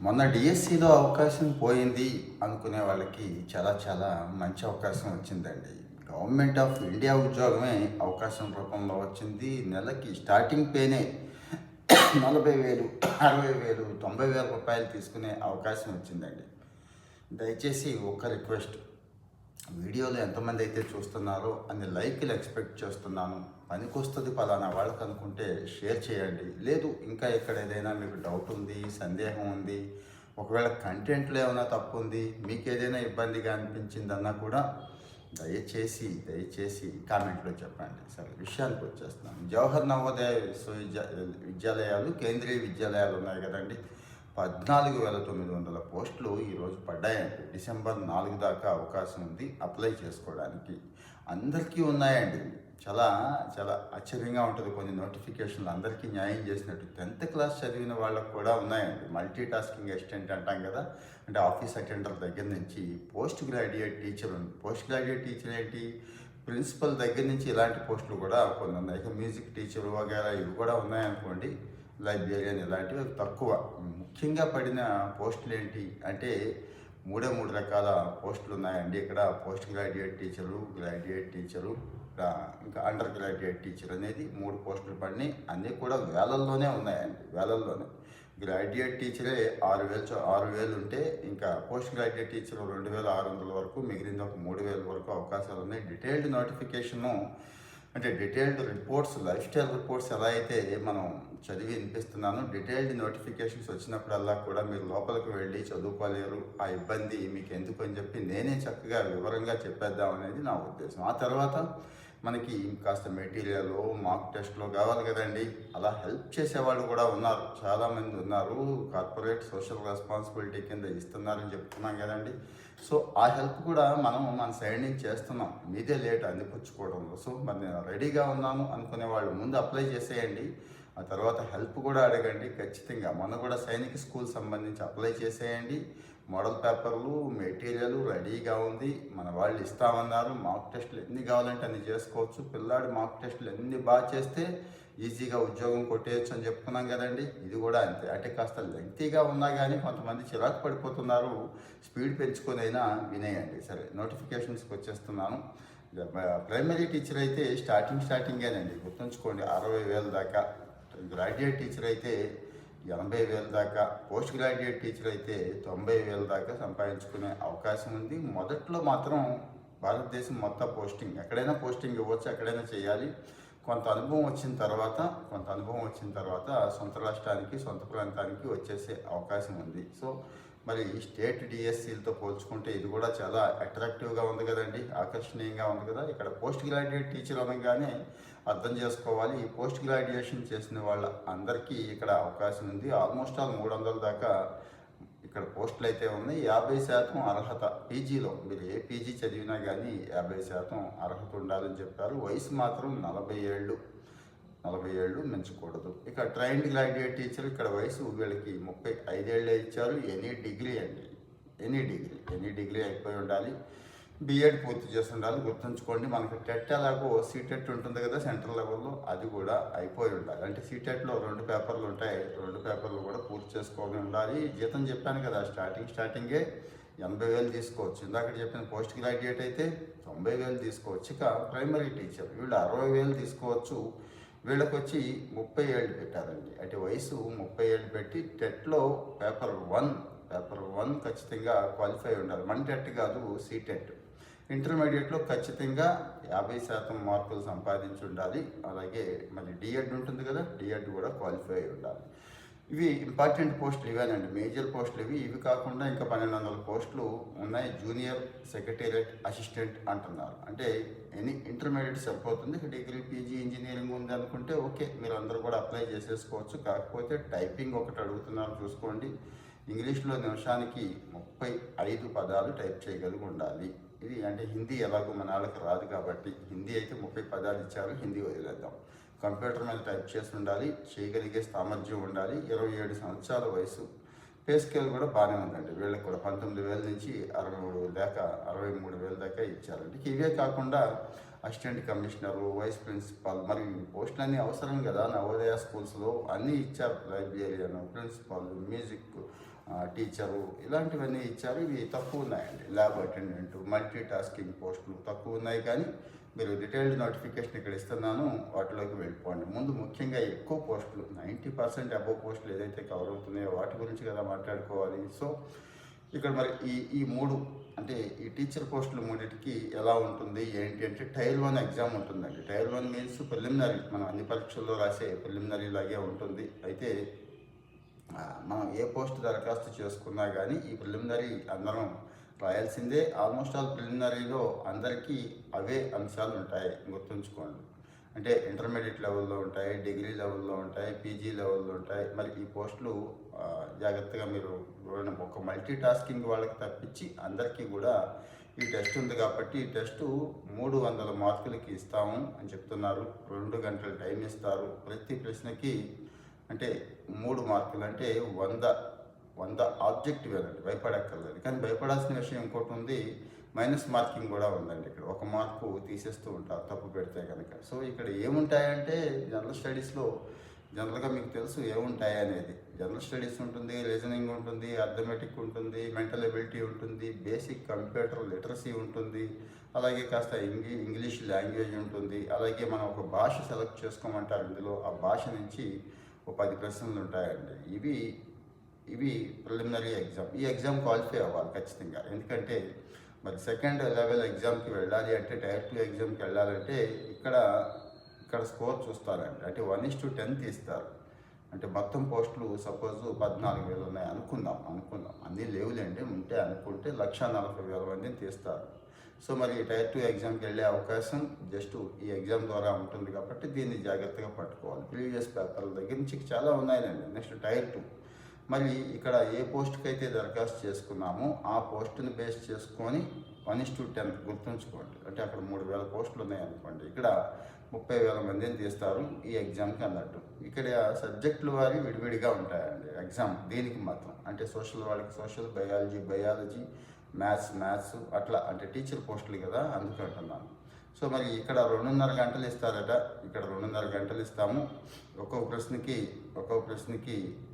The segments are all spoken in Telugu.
మొన్న డిఎస్సిలో అవకాశం పోయింది అనుకునే వాళ్ళకి చాలా చాలా మంచి అవకాశం వచ్చిందండి. గవర్నమెంట్ ఆఫ్ ఇండియా ఉద్యోగమే అవకాశం రూపంలో వచ్చింది. నెలకి స్టార్టింగ్ పేనే 40,000, 60,000, 90,000 రూపాయలు తీసుకునే అవకాశం వచ్చిందండి. దయచేసి ఒక్క రిక్వెస్ట్, వీడియోలో ఎంతమంది అయితే చూస్తున్నారో అన్ని లైక్లు ఎక్స్పెక్ట్ చేస్తున్నాను. పనికొస్తుంది పలానా వాళ్ళకి అనుకుంటే షేర్ చేయండి. లేదు ఇంకా ఇక్కడ ఏదైనా మీకు డౌట్ ఉంది, సందేహం ఉంది, ఒకవేళ కంటెంట్లో ఏమైనా తప్పు ఉంది, మీకు ఏదైనా ఇబ్బందిగా అనిపించిందన్నా కూడా దయచేసి కామెంట్లో చెప్పండి. సరే, విషయానికి వచ్చేస్తున్నాను. జవహర్ నవోదయ విద్యాలయాలు, కేంద్రీయ విద్యాలయాలు ఉన్నాయి కదండి. 14,900 పోస్టులు ఈరోజు పడ్డాయండి. డిసెంబర్ 4 దాకా అవకాశం ఉంది అప్లై చేసుకోవడానికి. అందరికీ ఉన్నాయండి. చాలా చాలా ఆశ్చర్యంగా ఉంటుంది. కొన్ని నోటిఫికేషన్లు అందరికీ న్యాయం చేసినట్టు 10th క్లాస్ చదివిన వాళ్ళకు కూడా ఉన్నాయండి. మల్టీ టాస్కింగ్ అసిస్టెంట్ అంటాం కదా, అంటే ఆఫీస్ అటెండర్ దగ్గర నుంచి పోస్ట్ గ్రాడ్యుయేట్ టీచర్ ఉంది. పోస్ట్ గ్రాడ్యుయేట్ టీచర్ ఏంటి, ప్రిన్సిపల్ దగ్గర నుంచి ఇలాంటి పోస్టులు కూడా కొన్ని ఉన్నాయి. ఇక మ్యూజిక్ టీచర్ వగేరా ఇవి కూడా ఉన్నాయనుకోండి. లైబ్రేరియన్ ఇలాంటివి తక్కువ. ముఖ్యంగా పడిన పోస్టులు ఏంటి అంటే మూడు రకాల పోస్టులు ఉన్నాయండి ఇక్కడ. Post graduate teacher, graduate teacher, ఇంకా అండర్ గ్రాడ్యుయేట్ టీచర్ అనేది 3 పోస్టులు పడినాయి. అన్నీ కూడా వేలల్లోనే ఉన్నాయండి, వేలల్లోనే. గ్రాడ్యుయేట్ టీచరే 6,000 ఉంటే, ఇంకా పోస్ట్ గ్రాడ్యుయేట్ టీచర్ 2,600 వరకు, మిగిలింది ఒక 3,000 వరకు అవకాశాలు ఉన్నాయి. డీటెయిల్డ్ నోటిఫికేషను అంటే detailed reports, life style reports ఎలా అయితే మనం చదివి వినిపిస్తున్నానో, డీటెయిల్డ్ నోటిఫికేషన్స్ వచ్చినప్పుడల్లా కూడా మీరు లోపలికి వెళ్ళి చదువుకోలేరు. ఆ ఇబ్బంది మీకు ఎందుకు అని చెప్పి నేనే చక్కగా వివరంగా చెప్పేద్దాం అనేది నా ఉద్దేశం. ఆ తర్వాత మనకి కాస్త మెటీరియల్, మాక్ టెస్ట్లో కావాలి కదండి. అలా హెల్ప్ చేసేవాళ్ళు కూడా ఉన్నారు, చాలామంది ఉన్నారు. కార్పొరేట్ సోషల్ రెస్పాన్సిబిలిటీ కింద ఇస్తున్నారని చెప్తున్నాం కదండి. సో ఆ హెల్ప్ కూడా మనం మన సైడ్ నుంచి చేస్తున్నాం. మీదే లేట్ అందిపుచ్చుకోవడంలో. సో మరి నేను రెడీగా ఉన్నాను అనుకునే వాళ్ళు ముందు అప్లై చేసేయండి. ఆ తర్వాత హెల్ప్ కూడా అడగండి ఖచ్చితంగా. మొన్న కూడా సైనిక స్కూల్ సంబంధించి అప్లై చేసేయండి. మోడల్ పేపర్లు, మెటీరియల్ రెడీగా ఉంది. మన వాళ్ళు ఇస్తామన్నారు. మాక్ టెస్టులు ఎన్ని కావాలంటే అన్ని చేసుకోవచ్చు. పిల్లాడు మాక్ టెస్టులు ఎన్ని బాగా చేస్తే ఈజీగా ఉద్యోగం కొట్టేయచ్చు అని చెప్పుకున్నాం కదండి. ఇది కూడా అంతే. అంటే కాస్త లెంగ్తీగా ఉన్నా కానీ కొంతమంది చిరాకు పడిపోతున్నారు. స్పీడ్ పెంచుకొని అయినా వినేయండి. సరే, నోటిఫికేషన్స్కి వచ్చేస్తున్నాను. ప్రైమరీ టీచర్ అయితే స్టార్టింగేనండి, గుర్తుంచుకోండి. 60,000 దాకా. గ్రాడ్యుయేట్ టీచర్ అయితే 80,000 దాకా. పోస్ట్ గ్రాడ్యుయేట్ టీచర్ అయితే 90,000 దాకా సంపాదించుకునే అవకాశం ఉంది. మొదట్లో మాత్రం భారతదేశం మొత్తం పోస్టింగ్, ఎక్కడైనా పోస్టింగ్ ఇవ్వచ్చు, ఎక్కడైనా చేయాలి. కొంత అనుభవం వచ్చిన తర్వాత సొంత రాష్ట్రానికి, సొంత ప్రాంతానికి వచ్చేసే అవకాశం ఉంది. సో మరి స్టేట్ డిఎస్సీలతో పోల్చుకుంటే ఇది కూడా చాలా అట్రాక్టివ్గా ఉంది కదండి, ఆకర్షణీయంగా ఉంది కదా. ఇక్కడ పోస్ట్ గ్రాడ్యుయేట్ టీచర్ అనగానే అర్థం చేసుకోవాలి, ఈ పోస్ట్ గ్రాడ్యుయేషన్ చేసిన వాళ్ళ అందరికీ ఇక్కడ అవకాశం ఉంది. ఆల్మోస్ట్ ఆల్ 300 దాకా ఇక్కడ పోస్టులు అయితే ఉన్నాయి. 50% అర్హత. పీజీలో మీరు ఏ పీజీ చదివినా కానీ 50% అర్హత ఉండాలని చెప్పారు. వయసు మాత్రం 40 ఏళ్ళు మించకూడదు. ఇక ట్రైన్డ్ గ్రాడ్యుయేట్ టీచర్, ఇక్కడ వయసు వీళ్ళకి 35 ఏళ్ళే ఇచ్చారు. ఎనీ డిగ్రీ అయిపోయి ఉండాలి. బీఎడ్ పూర్తి చేసి ఉండాలి. గుర్తుంచుకోండి, మనకి టెట్ ఎలాగో సీటెట్ ఉంటుంది కదా సెంట్రల్ లెవెల్లో, అది కూడా అయిపోయి ఉండాలి. అంటే సీటెట్లో 2 పేపర్లు ఉంటాయి, 2 పేపర్లు కూడా పూర్తి చేసుకొని ఉండాలి. జీతం చెప్పాను కదా, స్టార్టింగే 80,000 తీసుకోవచ్చు. ఇందాక చెప్పిన పోస్ట్ గ్రాడ్యుయేట్ అయితే 90,000 తీసుకోవచ్చు. ఇక ప్రైమరీ టీచర్ వీళ్ళు 60,000 తీసుకోవచ్చు. వీళ్ళకి వచ్చి 30 ఏళ్ళు పెట్టారండి. అంటే వయసు 30 ఏళ్ళు పెట్టి టెట్లో పేపర్ 1 ఖచ్చితంగా క్వాలిఫై ఉండాలి. మన టెట్ కాదు, సీటెట్. ఇంటర్మీడియట్లో ఖచ్చితంగా 50% మార్కులు సంపాదించి ఉండాలి. అలాగే మరి డిఎడ్ ఉంటుంది కదా, డిఎడ్ కూడా క్వాలిఫై ఉండాలి. ఇవి ఇంపార్టెంట్ పోస్టులు ఇవేనండి, మేజర్ పోస్టులు ఇవి కాకుండా ఇంకా 1,200 పోస్టులు ఉన్నాయి. జూనియర్ సెక్రటేరియట్ అసిస్టెంట్ అంటున్నారు. అంటే ఇంటర్మీడియట్ సరిపోతుంది. డిగ్రీ, పీజీ, ఇంజనీరింగ్ ఉంది అనుకుంటే ఓకే, మీరు అందరూ కూడా అప్లై చేసేసుకోవచ్చు. కాకపోతే టైపింగ్ ఒకటి అడుగుతున్నారు, చూసుకోండి. ఇంగ్లీష్లో నిమిషానికి 35 పదాలు టైప్ చేయగలిగి ఉండాలి. ఇది అంటే హిందీ ఎలాగో మన వాళ్ళకి రాదు కాబట్టి, హిందీ అయితే 30 పదాలు ఇచ్చారు, హిందీ వదిలేద్దాం. కంప్యూటర్ మీద టైప్ చేసి ఉండాలి, చేయగలిగే సామర్థ్యం ఉండాలి. 27 సంవత్సరాల వయసు. పే స్కేల్ కూడా బాగానే ఉందండి. వీళ్ళకి కూడా 19,000 నుంచి 63,000 దాకా, 63,000 దాకా ఇచ్చారండి. ఇవే కాకుండా అసిస్టెంట్ కమిషనరు, వైస్ ప్రిన్సిపాల్, మరి పోస్టులు అన్నీ అవసరం కదా నవోదయ స్కూల్స్లో, అన్నీ ఇచ్చారు. లైబ్రేరియన్, ప్రిన్సిపాల్, మ్యూజిక్, టీచరు ఇలాంటివన్నీ ఇచ్చారు. ఇవి తక్కువ ఉన్నాయండి. ల్యాబ్ అటెండెంట్, మల్టీ టాస్కింగ్ పోస్టులు తక్కువ ఉన్నాయి. కానీ మీరు డీటెయిల్డ్ నోటిఫికేషన్ ఇక్కడ ఇస్తున్నాను, వాటిలోకి వెళ్ళిపోండి. ముందు ముఖ్యంగా ఎక్కువ పోస్టులు 90% అబోవ్ పోస్టులు ఏదైతే కవర్ అవుతున్నాయో వాటి గురించి కదా మాట్లాడుకోవాలి. సో ఇక్కడ మరి ఈ మూడు అంటే ఈ టీచర్ పోస్టులు మూడింటికి ఎలా ఉంటుంది ఏంటి అంటే టైర్ 1 ఎగ్జామ్ ఉంటుందండి. టైర్ 1 మీన్స్ ప్రిలిమినరీ, మనం అన్ని పరీక్షల్లో రాసే ప్రిలిమినరీ లాగే ఉంటుంది. అయితే మనం ఏ పోస్ట్ దరఖాస్తు చేసుకున్నా కానీ ఈ ప్రిలిమినరీ అందరం రాయాల్సిందే. ఆల్మోస్ట్ ఆల్ ప్రిలిమినరీలో అందరికీ అవే అంశాలు ఉంటాయి, గుర్తుంచుకోండి. అంటే ఇంటర్మీడియట్ లెవెల్లో ఉంటాయి, డిగ్రీ లెవెల్లో ఉంటాయి, పీజీ లెవెల్లో ఉంటాయి. మరి ఈ పోస్టులు జాగ్రత్తగా మీరు ఒక మల్టీ టాస్కింగ్ వాళ్ళకి తప్పించి అందరికీ కూడా ఈ టెస్ట్ ఉంది కాబట్టి ఈ టెస్టు 300 మార్కులకి ఇస్తాము అని చెప్తున్నారు. 2 గంటల టైం ఇస్తారు. ప్రతి ప్రశ్నకి అంటే 3 మార్కులు అంటే 100 ఆబ్జెక్టివ్ అండి, భయపడక్కర్లేదు. కానీ భయపడాల్సిన విషయం ఇంకోటి ఉంది, మైనస్ మార్కింగ్ కూడా ఉందండి. ఇక్కడ 1 మార్కు తీసేస్తూ ఉంటారు తప్పు పెడితే కనుక. సో ఇక్కడ ఏముంటాయంటే జనరల్ స్టడీస్లో జనరల్గా మీకు తెలుసు ఏముంటాయి అనేది. జనరల్ స్టడీస్ ఉంటుంది, రీజనింగ్ ఉంటుంది, అర్థమెటిక్ ఉంటుంది, మెంటల్ ఎబిలిటీ ఉంటుంది, బేసిక్ కంప్యూటర్ లిటరసీ ఉంటుంది, అలాగే కాస్త ఇంగ్లీష్ లాంగ్వేజ్ ఉంటుంది. అలాగే మనం ఒక భాష సెలెక్ట్ చేసుకోమంటారు ఇందులో, ఆ భాష నుంచి ఒక 10 ప్రశ్నలు ఉంటాయండి. ఇవి ప్రిలిమినరీ ఎగ్జామ్. ఈ ఎగ్జామ్ క్వాలిఫై అవ్వాలి ఖచ్చితంగా. ఎందుకంటే మరి సెకండ్ లెవెల్ ఎగ్జామ్కి వెళ్ళాలి అంటే టైర్ 2 ఎగ్జామ్కి వెళ్ళాలంటే ఇక్కడ స్కోర్ చూస్తారండి. అంటే 1:10 తీస్తారు. అంటే మొత్తం పోస్టులు సపోజ్ 14,000 ఉన్నాయి అనుకుందాం. అన్నీ లేవులేండి, ఉంటే అనుకుంటే 1,40,000 మందిని తీస్తారు. సో మరి టైర్ 2 ఎగ్జామ్కి వెళ్ళే అవకాశం జస్ట్ ఈ ఎగ్జామ్ ద్వారా ఉంటుంది కాబట్టి దీన్ని జాగ్రత్తగా పట్టుకోవాలి. ప్రీవియస్ పేపర్ల దగ్గర నుంచి చాలా ఉన్నాయండి. నెక్స్ట్ టైర్ 2 మరి ఇక్కడ ఏ పోస్ట్కి అయితే దరఖాస్తు చేసుకున్నామో ఆ పోస్టుని బేస్ చేసుకొని 1:10 గుర్తుంచుకోండి. అంటే అక్కడ 3,000 పోస్టులు ఉన్నాయనుకోండి, ఇక్కడ 30,000 మందిని తీస్తారు ఈ ఎగ్జామ్కి అన్నట్టు. ఇక్కడ సబ్జెక్టులు వారి విడివిడిగా ఉంటాయండి ఎగ్జామ్ దీనికి మాత్రం. అంటే సోషల్ వాళ్ళకి సోషల్, బయాలజీ, మ్యాథ్స్ అట్లా. అంటే టీచర్ పోస్టులు కదా, అందుకు అంటున్నాను. సో మరి ఇక్కడ 2.5 గంటలు ఇస్తారట. ఇక్కడ 2.5 గంటలు ఇస్తాము. ఒక్కొక్క ప్రశ్నకి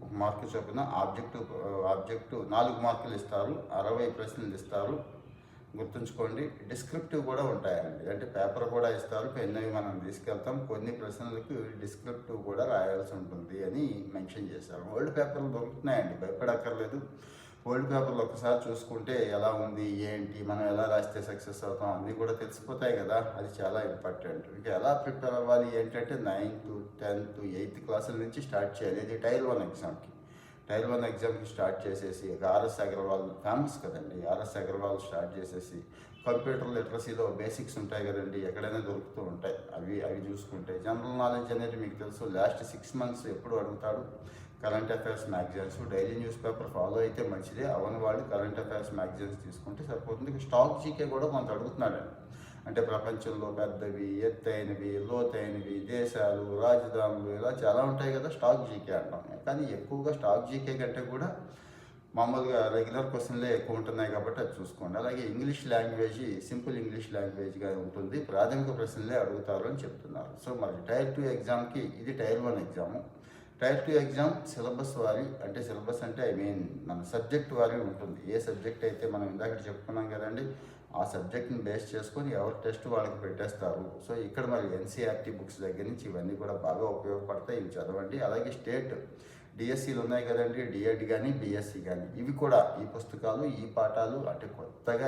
1 మార్కు చొప్పున ఆబ్జెక్టు 4 మార్కులు ఇస్తారు. 60 ప్రశ్నలు ఇస్తారు. గుర్తుంచుకోండి. డిస్క్రిప్టివ్ కూడా ఉంటాయండి. అంటే పేపర్ కూడా ఇస్తారు, పెన్నవి మనం తీసుకెళ్తాం. కొన్ని ప్రశ్నలకు డిస్క్రిప్టివ్ కూడా రాయాల్సి ఉంటుంది అని మెన్షన్ చేశారు. ఓల్డ్ పేపర్లు దొరుకుతున్నాయండి, భయపడక్కర్లేదు. ఓల్డ్ పేపర్లు ఒకసారి చూసుకుంటే ఎలా ఉంది ఏంటి, మనం ఎలా రాస్తే సక్సెస్ అవుతాం అన్నీ కూడా తెలిసిపోతాయి కదా. అది చాలా ఇంపార్టెంట్. ఇంకా ఎలా ప్రిపేర్ అవ్వాలి ఏంటంటే 9th, 10th, 8th క్లాసుల నుంచి స్టార్ట్ చేయాలి. ఇది టైర్ 1 ఎగ్జామ్కి స్టార్ట్ చేసేసి ఆర్ఎస్ అగర్వాల్ ఫేమస్ కదండి, ఆర్ఎస్ అగర్వాల్ స్టార్ట్ చేసేసి కంప్యూటర్ లిటరసీలో బేసిక్స్ ఉంటాయి కదండి, ఎక్కడైనా దొరుకుతూ ఉంటాయి. అవి చూసుకుంటే జనరల్ నాలెడ్జ్ అనేది మీకు తెలుసు. లాస్ట్ 6 months ఎప్పుడు అడుగుతాడు, current affairs magazines, daily news paper follow అయితే మంచిదే. అవని వాళ్ళు కరెంట్ అఫైర్స్ మ్యాగజైన్స్ తీసుకుంటే సరిపోతుంది. స్టాక్ జీకే కూడా కొంత అడుగుతున్నాడండి. అంటే ప్రపంచంలో పెద్దవి, ఎత్తైనవి, లోతైనవి, దేశాలు, రాజధానులు ఇలా చాలా ఉంటాయి కదా, స్టాక్ జీకే అంటాం. కానీ ఎక్కువగా స్టాక్ జీకే కంటే కూడా మామూలుగా రెగ్యులర్ క్వశ్చన్లే ఎక్కువ ఉంటున్నాయి కాబట్టి అది చూసుకోండి. అలాగే ఇంగ్లీష్ లాంగ్వేజ్ సింపుల్ ఇంగ్లీష్ లాంగ్వేజ్గా ఉంటుంది, ప్రాథమిక ప్రశ్నలే అడుగుతారు అని చెప్తున్నారు. సో మరి టైర్ 2 ఎగ్జామ్కి ఇది tier 1 exam. Tier 2 exam syllabus వారి, అంటే సిలబస్ అంటే మన సబ్జెక్ట్ వారి ఉంటుంది. ఏ సబ్జెక్ట్ అయితే మనం ఇందాక చెప్పుకున్నాం కదండి, ఆ సబ్జెక్ట్ని బేస్ చేసుకొని ఎవరి టెస్ట్ వాళ్ళకి పెట్టేస్తారు. సో ఇక్కడ మరి ఎన్సీఆర్టీ బుక్స్ దగ్గర నుంచి ఇవన్నీ కూడా బాగా ఉపయోగపడతాయి. ఇవి చదవండి. అలాగే స్టేట్ డిఎస్సీలు ఉన్నాయి కదండి, డిఎడ్ కానీ బిఎస్సి కానీ, ఇవి కూడా ఈ పుస్తకాలు ఈ పాఠాలు అంటే కొత్తగా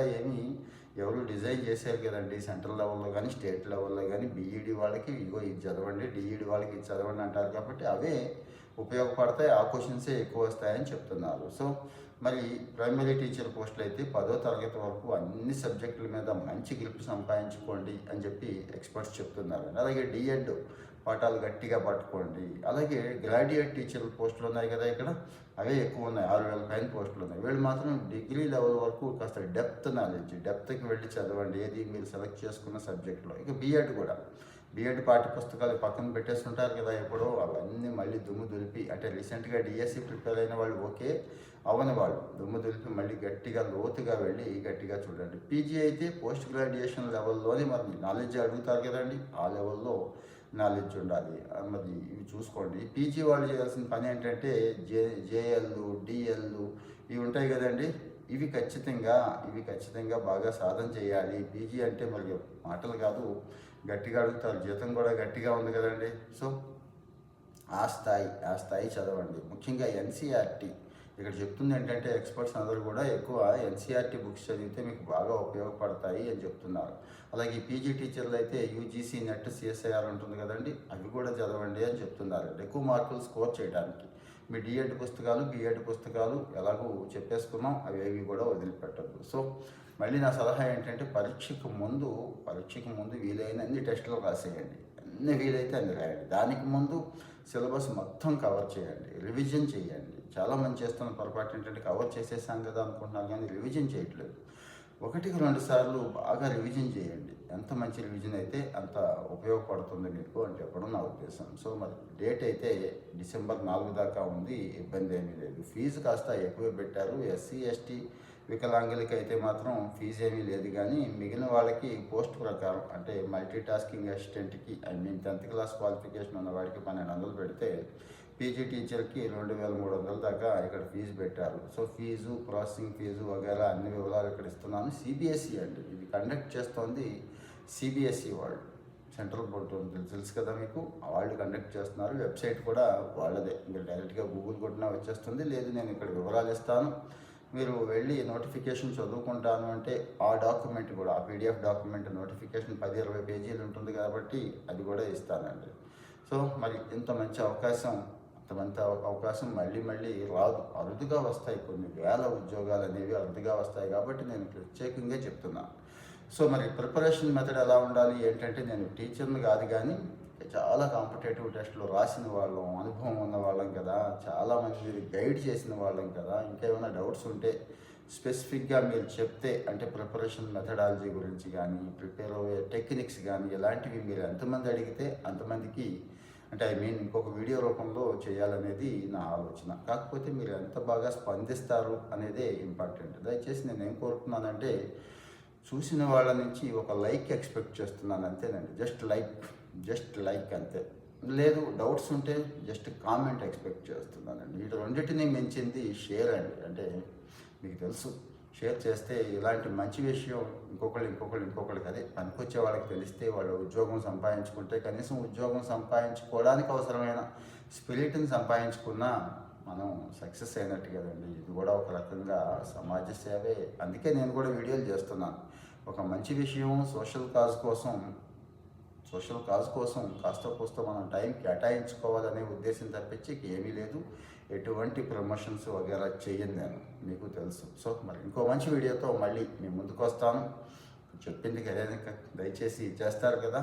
ఎవరు డిజైన్ చేశారు కదండి, సెంట్రల్ లెవెల్లో కానీ స్టేట్ లెవెల్లో కానీ. బీఈడి వాళ్ళకి ఇగో ఇది చదవండి, డిఈడి వాళ్ళకి ఇది చదవండి అంటారు కాబట్టి అవే ఉపయోగపడతాయి. ఆ క్వశ్చన్సే ఎక్కువ వస్తాయని చెప్తున్నారు. సో మరి ప్రైమరీ టీచర్ పోస్టులు అయితే 10వ తరగతి వరకు అన్ని సబ్జెక్టుల మీద మంచి గ్రిప్ సంపాదించుకోండి అని చెప్పి ఎక్స్పర్ట్స్ చెప్తున్నారు. అలాగే డిఎడ్ పాఠాలు గట్టిగా పట్టుకోండి. అలాగే గ్రాడ్యుయేట్ టీచర్ పోస్టులు ఉన్నాయి కదా, ఇక్కడ అవే ఎక్కువ ఉన్నాయి. 6,000 పైన పోస్టులు ఉన్నాయి. వీళ్ళు మాత్రం డిగ్రీ లెవెల్ వరకు కాస్త డెప్త్కి వెళ్ళి చదవండి ఏది మీరు సెలెక్ట్ చేసుకున్న సబ్జెక్టులో. ఇక బీఎడ్ పాఠ్య పుస్తకాలు పక్కన పెట్టేస్తుంటారు కదా ఎప్పుడో, అవన్నీ మళ్ళీ దుమ్ము దులిపి, అంటే రీసెంట్గా డిఎస్సి ప్రిపేర్ అయిన వాళ్ళు ఓకే, అవని వాళ్ళు దుమ్ము దులిపి మళ్ళీ గట్టిగా లోతుగా వెళ్ళి గట్టిగా చూడండి. పీజీ అయితే పోస్ట్ గ్రాడ్యుయేషన్ లెవెల్లోనే మరి నాలెడ్జ్ అడుగుతారు కదండి, ఆ లెవెల్లో నాలెడ్జ్ ఉండాలి. మరి ఇవి చూసుకోండి. పీజీ వాళ్ళు చేయాల్సిన పని ఏంటంటే జేఎల్, డిఎల్ ఇవి ఉంటాయి కదండి, ఇవి ఖచ్చితంగా బాగా సాధన చేయాలి. పీజీ అంటే మరి మాటలు కాదు, గట్టిగా అడుగుతారు, జీతం కూడా గట్టిగా ఉంది కదండి. సో ఆ స్థాయి చదవండి. ముఖ్యంగా ఎన్సీఆర్టీ ఇక్కడ చెప్తుంది ఏంటంటే ఎక్స్పర్ట్స్ అందరూ కూడా ఎక్కువ ఎన్సీఆర్టీ బుక్స్ చదివితే మీకు బాగా ఉపయోగపడతాయి అని చెప్తున్నారు. అలాగే పీజీ టీచర్లు అయితే యూజీసీ నెట్ సిఎస్ఐఆర్ ఉంటుంది కదండి, అవి కూడా చదవండి అని చెప్తున్నారు ఎక్కువ మార్కులు స్కోర్ చేయడానికి. మీ డిఎడ్ పుస్తకాలు బిఎడ్ పుస్తకాలు ఎలాగూ చెప్పేసుకున్నాం, అవి ఏవి కూడా వదిలిపెట్టద్దు. సో మళ్ళీ నా సలహా ఏంటంటే పరీక్షకు ముందు వీలైన అన్ని టెస్టులు రాసేయండి, అన్ని వీలైతే అన్ని రాయండి. దానికి ముందు సిలబస్ మొత్తం కవర్ చేయండి, రివిజన్ చేయండి. చాలామంది చేస్తున్న పొరపాటు ఏంటంటే కవర్ చేసేసాం కదా అనుకుంటున్నారు కానీ రివిజన్ చేయట్లేదు. 1-2 సార్లు బాగా రివిజన్ చేయండి. ఎంత మంచి రివిజన్ అయితే అంత ఉపయోగపడుతుంది మీకు అని చెప్పడం నా ఉద్దేశం. సో మరి డేట్ అయితే డిసెంబర్ 4 దాకా ఉంది, ఇబ్బంది ఏమీ లేదు. ఫీజు కాస్త ఎక్కువే పెట్టారు. ఎస్సీ ఎస్టీ వికలాంగులకి అయితే మాత్రం ఫీజు ఏమీ లేదు, కానీ మిగిలిన వాళ్ళకి పోస్ట్ ప్రకారం అంటే మల్టీ టాస్కింగ్ అసిస్టెంట్కి 10th క్లాస్ క్వాలిఫికేషన్ ఉన్న వాడికి 1200 పెడితే పీజీ టీచర్కి 2300 దాకా ఇక్కడ ఫీజు పెట్టారు. సో ఫీజు, ప్రాసెసింగ్ ఫీజు వగేరా అన్ని వివరాలు ఇక్కడ ఇస్తున్నాను. సిబిఎస్ఈ అండి ఇది కండక్ట్ చేస్తోంది, సిబిఎస్ఈ వాళ్ళు, సెంట్రల్ బోర్డు తెలుసు కదా మీకు, వాళ్ళు కండక్ట్ చేస్తున్నారు. వెబ్సైట్ కూడా వాళ్ళదే, మీరు డైరెక్ట్గా గూగుల్ కొట్టినా వచ్చేస్తుంది. లేదు నేను ఇక్కడ వివరాలు ఇస్తాను, మీరు వెళ్ళి నోటిఫికేషన్ చదువుకుంటాను అంటే ఆ డాక్యుమెంట్ కూడా, ఆ పీడిఎఫ్ డాక్యుమెంట్ నోటిఫికేషన్ 10-20 పేజీలు ఉంటుంది కాబట్టి అది కూడా ఇస్తానండి. సో మరి ఇంత మంచి అవకాశం మళ్ళీ రాదు, అరుదుగా వస్తాయి. కొన్ని వేల ఉద్యోగాలు అనేవి అరుదుగా వస్తాయి కాబట్టి నేను ప్రత్యేకంగా చెప్తున్నాను. సో మరి ప్రిపరేషన్ మెథడ్ ఎలా ఉండాలి ఏంటంటే, నేను టీచర్ని కాదు కానీ చాలా కాంపిటేటివ్ టెస్టులు రాసిన వాళ్ళం, అనుభవం ఉన్న వాళ్ళం కదా, చాలామంది గైడ్ చేసిన వాళ్ళం కదా. ఇంకా ఏమైనా డౌట్స్ ఉంటే స్పెసిఫిక్గా మీరు చెప్తే, అంటే ప్రిపరేషన్ మెథడాలజీ గురించి కానీ, ప్రిపేర్ అయ్యే టెక్నిక్స్ కానీ ఇలాంటివి మీరు ఎంతమంది అడిగితే అంతమందికి, అంటే ఇంకొక వీడియో రూపంలో చేయాలనేది నా ఆలోచన. కాకపోతే మీరు ఎంత బాగా స్పందిస్తారు అనేదే ఇంపార్టెంట్. దయచేసి నేను ఏం కోరుతున్నానంటే, చూసిన వాళ్ళ నుంచి ఒక లైక్ ఎక్స్పెక్ట్ చేస్తున్నాను అంతేనండి. జస్ట్ లైక్ అంతే. లేదు డౌట్స్ ఉంటే జస్ట్ కామెంట్ ఎక్స్పెక్ట్ చేస్తున్నానండి. వీటి రెండింటినీ మించింది షేర్ అండి. అంటే మీకు తెలుసు, షేర్ చేస్తే ఇలాంటి మంచి విషయం ఇంకొకళ్ళకి అదే పనికొచ్చే వాళ్ళకి తెలిస్తే వాళ్ళు ఉద్యోగం సంపాదించుకుంటే, కనీసం ఉద్యోగం సంపాదించుకోవడానికి అవసరమైన స్పిరిట్ని సంపాదించుకున్నా మనం సక్సెస్ అయినట్టు కదండి. ఇది కూడా ఒక రకంగా సమాజ సేవే. అందుకే నేను కూడా వీడియోలు చేస్తున్నాను. ఒక మంచి విషయం సోషల్ కాజ్ కోసం కాస్త కోస్త మనం టైం కేటాయించుకోవాలనే ఉద్దేశం తప్పించి ఏమీ లేదు. ఎటువంటి ప్రమోషన్స్ వగేరా చేయను నేను, మీకు తెలుసు. సో మరి ఇంకో మంచి వీడియోతో మళ్ళీ మీ ముందుకు వస్తాను. చెప్పింది కదా, దయచేసి చేస్తారు కదా.